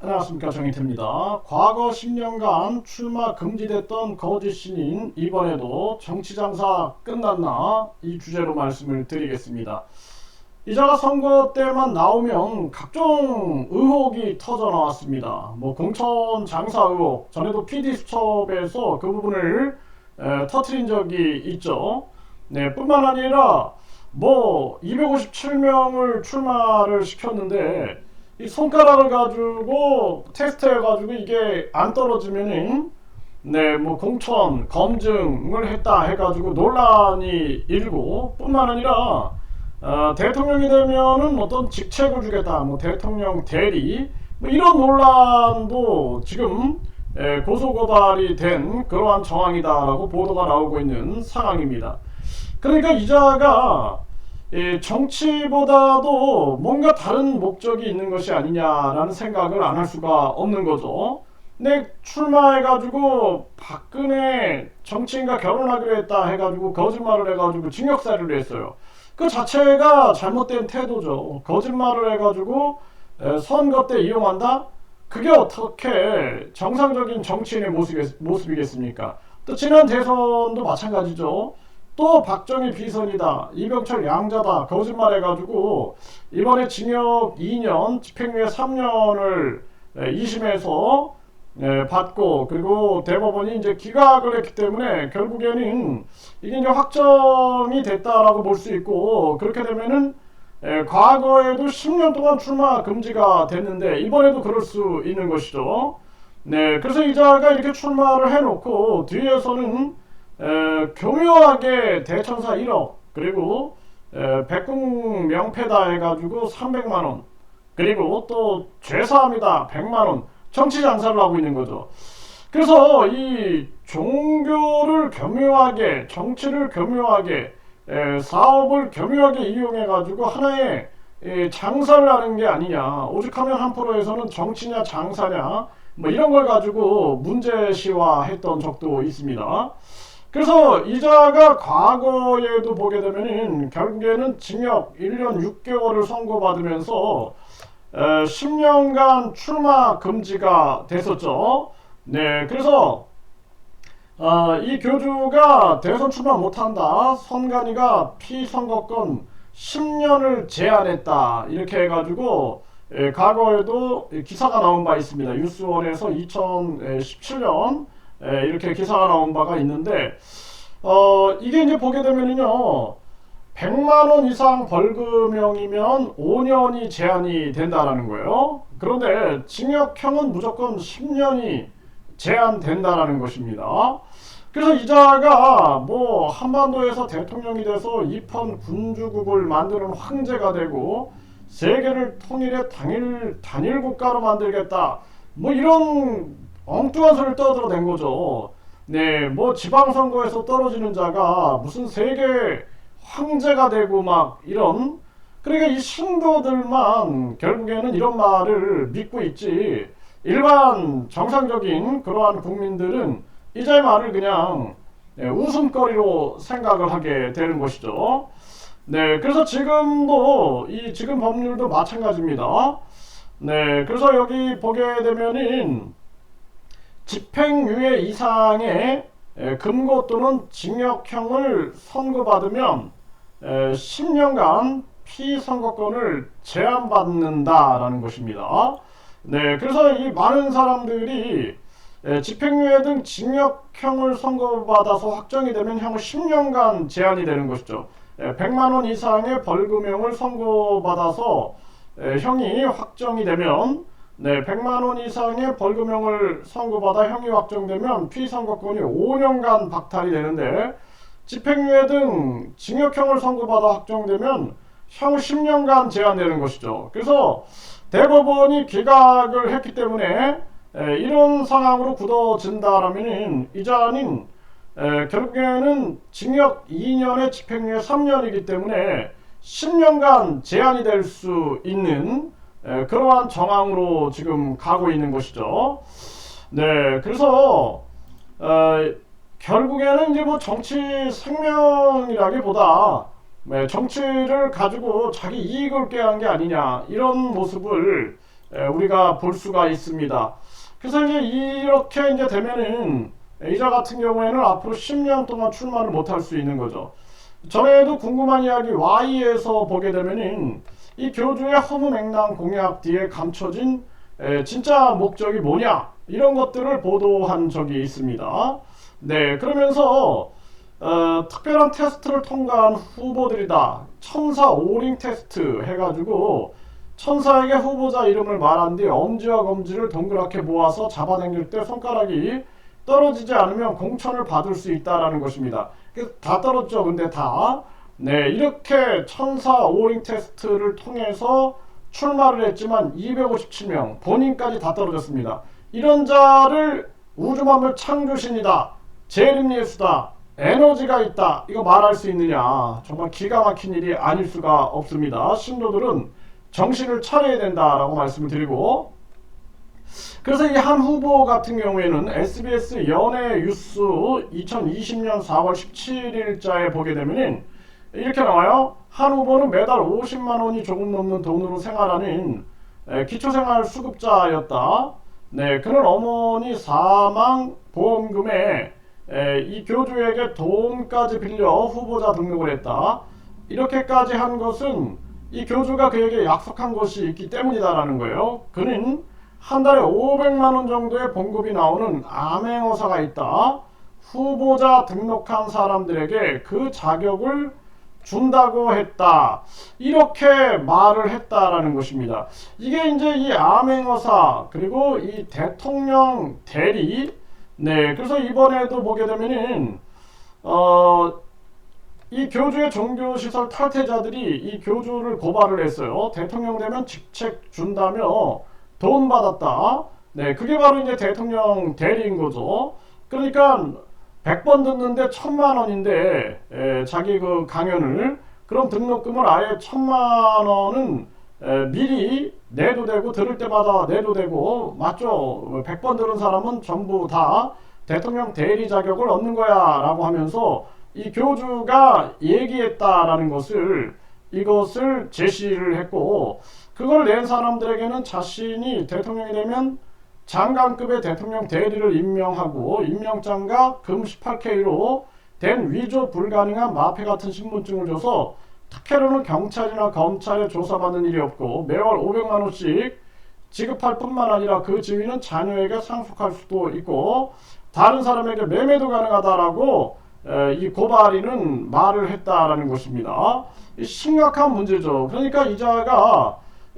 안녕하십니까, 정인태입니다. 과거 10년간 출마 금지됐던 거짓 신인, 이번에도 정치장사 끝났나, 이 주제로 말씀을 드리겠습니다. 이자가 선거 때만 나오면 각종 의혹이 터져 나왔습니다. 공천 장사 의혹, 전에도 PD수첩에서 그 부분을 터트린 적이 있죠. 네, 뿐만 아니라 257명을 출마를 시켰는데 이 손가락을 가지고 테스트해가지고 이게 안 떨어지면은 공천 검증을 했다 해가지고 논란이 일고, 뿐만 아니라 대통령이 되면은 어떤 직책을 주겠다, 대통령 대리, 이런 논란도 지금 고소고발이 된 그러한 정황이다라고 보도가 나오고 있는 상황입니다. 그러니까 이자가 정치보다도 뭔가 다른 목적이 있는 것이 아니냐라는 생각을 안 할 수가 없는 거죠. 근데 출마해가지고 박근혜 정치인과 결혼하기로 했다 해가지고 거짓말을 해가지고 징역사유를 했어요. 그 자체가 잘못된 태도죠. 거짓말을 해가지고 선거 때 이용한다? 그게 어떻게 정상적인 정치인의 모습이겠습니까? 또 지난 대선도 마찬가지죠. 또 박정희 비선이다, 이병철 양자다 거짓말해가지고 이번에 징역 2년 집행유예 3년을 2심에서 받고, 그리고 대법원이 이제 기각을 했기 때문에 결국에는 이게 이제 확정이 됐다라고 볼 수 있고, 그렇게 되면은 과거에도 10년 동안 출마 금지가 됐는데 이번에도 그럴 수 있는 것이죠. 네, 그래서 이자가 이렇게 출마를 해놓고 뒤에서는 교묘하게 대천사 1억, 그리고 백궁 명패다 해가지고 300만원, 그리고 또 죄사합니다 100만원, 정치 장사를 하고 있는 거죠. 그래서 이 종교를 교묘하게, 정치를 교묘하게, 사업을 교묘하게 이용해가지고 하나의 장사를 하는 게 아니냐. 오죽하면 한 프로에서는 정치냐 장사냐 이런 걸 가지고 문제시화했던 적도 있습니다. 그래서 이자가 과거에도 보게 되면은 결국에는 징역 1년 6개월을 선고받으면서 10년간 출마 금지가 됐었죠. 네, 그래서 이 교주가 대선 출마 못한다, 선관위가 피선거권 10년을 제한했다, 이렇게 해가지고 과거에도 기사가 나온 바 있습니다. 뉴스원에서 2017년 이렇게 기사가 나온 바가 있는데, 이게 이제 보게 되면요, 100만원 이상 벌금형이면 5년이 제한이 된다라는 거예요. 그런데 징역형은 무조건 10년이 제한된다라는 것입니다. 그래서 이자가 한반도에서 대통령이 돼서 이펀 군주국을 만드는 황제가 되고 세계를 통일해 단일 국가로 만들겠다, 이런 엉뚱한 소리를 떠들어댄 거죠. 네, 지방선거에서 떨어지는 자가 무슨 세계 황제가 되고 이런, 그러니까 이 신도들만 결국에는 이런 말을 믿고 있지, 일반 정상적인 그러한 국민들은 이자의 말을 그냥 웃음거리로 생각을 하게 되는 것이죠. 네, 그래서 지금도 지금 법률도 마찬가지입니다. 네, 그래서 여기 보게 되면은 집행유예 이상의 금고 또는 징역형을 선고받으면 10년간 피선거권을 제한받는다라는 것입니다. 네, 그래서 이 많은 사람들이 집행유예 등 징역형을 선고받아서 확정이 되면 향후 10년간 제한이 되는 것이죠. 100만원 이상의 벌금형을 선고받아서 형이 확정이 되면, 100만원 이상의 벌금형을 선고받아 형이 확정되면 피선거권이 5년간 박탈이 되는데, 집행유예 등 징역형을 선고받아 확정되면 향후 10년간 제한되는 것이죠. 그래서 대법원이 기각을 했기 때문에 이런 상황으로 굳어진다라면 이자는 결국에는 징역 2년에 집행유예 3년이기 때문에 10년간 제한이 될 수 있는 그러한 정황으로 지금 가고 있는 것이죠. 네, 그래서 결국에는 이제 정치 생명이라기보다 정치를 가지고 자기 이익을 꾀한 게 아니냐, 이런 모습을 우리가 볼 수가 있습니다. 그래서 이제 이렇게 이제 되면은 이자 같은 경우에는 앞으로 10년 동안 출마를 못할 수 있는 거죠. 전에도 궁금한 이야기 Y에서 보게 되면은 이 교주의 허무맹랑 공약 뒤에 감춰진 진짜 목적이 뭐냐 이런 것들을 보도한 적이 있습니다. 네, 그러면서 특별한 테스트를 통과한 후보들이다. 천사 오링 테스트 해가지고 천사에게 후보자 이름을 말한 뒤 엄지와 검지를 동그랗게 모아서 잡아당길 때 손가락이 떨어지지 않으면 공천을 받을 수 있다라는 것입니다. 그래서 다 떨어졌죠. 근데 다. 네, 이렇게 천사 오링 테스트를 통해서 출마를 했지만 257명, 본인까지 다 떨어졌습니다. 이런 자를 우주만물 창조신이다, 재림예수다, 에너지가 있다, 이거 말할 수 있느냐. 정말 기가 막힌 일이 아닐 수가 없습니다. 신도들은 정신을 차려야 된다라고 말씀을 드리고, 그래서 이 한 후보 같은 경우에는 SBS 연예 뉴스 2020년 4월 17일자에 보게 되면 이렇게 나와요. 한 후보는 매달 50만 원이 조금 넘는 돈으로 생활하는 기초생활수급자였다. 네, 그는 어머니 사망 보험금에 이 교주에게 돈까지 빌려 후보자 등록을 했다. 이렇게까지 한 것은 이 교주가 그에게 약속한 것이 있기 때문이다라는 거예요. 그는 한 달에 500만 원 정도의 봉급이 나오는 암행어사가 있다. 후보자 등록한 사람들에게 그 자격을 준다고 했다. 이렇게 말을 했다라는 것입니다. 이게 이제 이 암행어사 그리고 이 대통령 대리, 네, 그래서 이번에도 보게 되면은 이 교주의 종교시설 탈퇴자들이 이 교주를 고발을 했어요. 대통령 되면 직책 준다며 돈 받았다. 네, 그게 바로 이제 대통령 대리인 거죠. 그러니까 100번 듣는데 1000만 원인데 자기 그 강연을, 그럼 등록금을 아예 1000만 원은 미리 내도 되고 들을 때마다 내도 되고, 맞죠? 100번 들은 사람은 전부 다 대통령 대리 자격을 얻는 거야 라고 하면서 이 교주가 얘기했다라는 것을, 이것을 제시를 했고, 그걸 낸 사람들에게는 자신이 대통령이 되면 장관급의 대통령 대리를 임명하고 임명장과 금 18K로 된 위조 불가능한 마패 같은 신분증을 줘서 특혜로는 경찰이나 검찰에 조사받는 일이 없고 매월 500만 원씩 지급할 뿐만 아니라 그 지위는 자녀에게 상속할 수도 있고 다른 사람에게 매매도 가능하다라고 이 고발인은 말을 했다라는 것입니다. 심각한 문제죠. 그러니까 이자가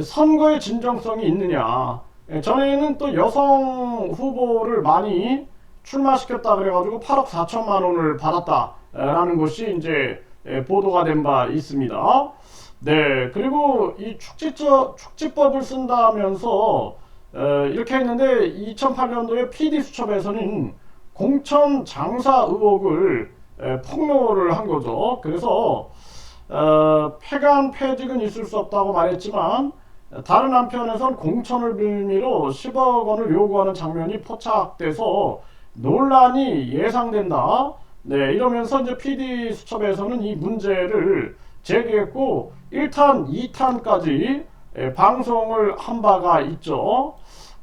선거의 진정성이 있느냐. 전에는 또 여성 후보를 많이 출마시켰다 그래가지고 8억 4천만 원을 받았다라는 것이 이제 보도가 된 바 있습니다. 네, 그리고 이 축지법을 쓴다면서 이렇게 했는데 2008년도에 PD수첩에서는 공천 장사 의혹을 폭로를 한 거죠. 그래서 폐간 폐직은 있을 수 없다고 말했지만 다른 한편에선 공천을 빌미로 10억 원을 요구하는 장면이 포착돼서 논란이 예상된다. 네, 이러면서 이제 PD수첩에서는 이 문제를 제기했고 1탄, 2탄까지 방송을 한 바가 있죠.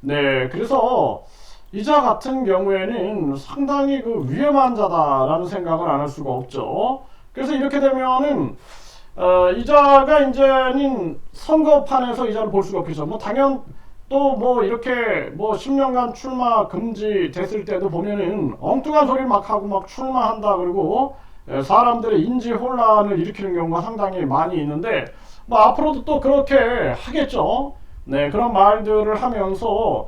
네, 그래서 이자 같은 경우에는 상당히 그 위험한 자다라는 생각을 안 할 수가 없죠. 그래서 이렇게 되면은 이자가 이제는 선거판에서 이자를 볼 수가 없겠죠. 뭐 당연 또 뭐 이렇게 뭐 10년간 출마 금지 됐을 때도 보면은 엉뚱한 소리를 막 하고 막 출마한다 그러고 사람들의 인지 혼란을 일으키는 경우가 상당히 많이 있는데 뭐 앞으로도 또 그렇게 하겠죠. 네, 그런 말들을 하면서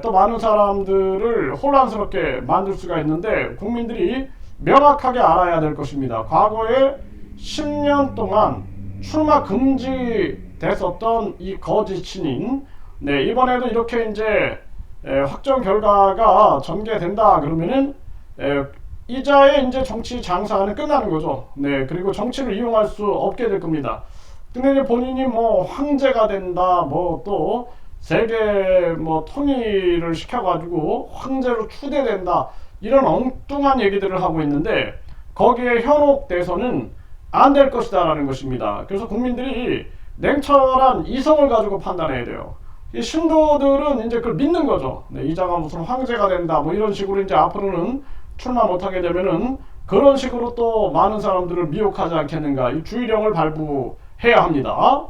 또 많은 사람들을 혼란스럽게 만들 수가 있는데 국민들이 명확하게 알아야 될 것입니다. 과거에 10년 동안 출마 금지됐었던 이 거짓 신인, 네, 이번에도 이렇게 이제 확정 결과가 전개된다 그러면은 이자의 이제 정치 장사는 끝나는 거죠. 네, 그리고 정치를 이용할 수 없게 될 겁니다. 근데 이제 본인이 뭐 황제가 된다, 뭐 또 세계 뭐 통일을 시켜가지고 황제로 추대된다, 이런 엉뚱한 얘기들을 하고 있는데 거기에 현혹돼서는 안 될 것이다 라는 것입니다. 그래서 국민들이 냉철한 이성을 가지고 판단해야 돼요. 이 신도들은 이제 그걸 믿는 거죠. 네, 이자가 무슨 황제가 된다 뭐 이런 식으로 이제 앞으로는 출마 못하게 되면은 그런 식으로 또 많은 사람들을 미혹하지 않겠는가, 이 주의령을 발부해야 합니다.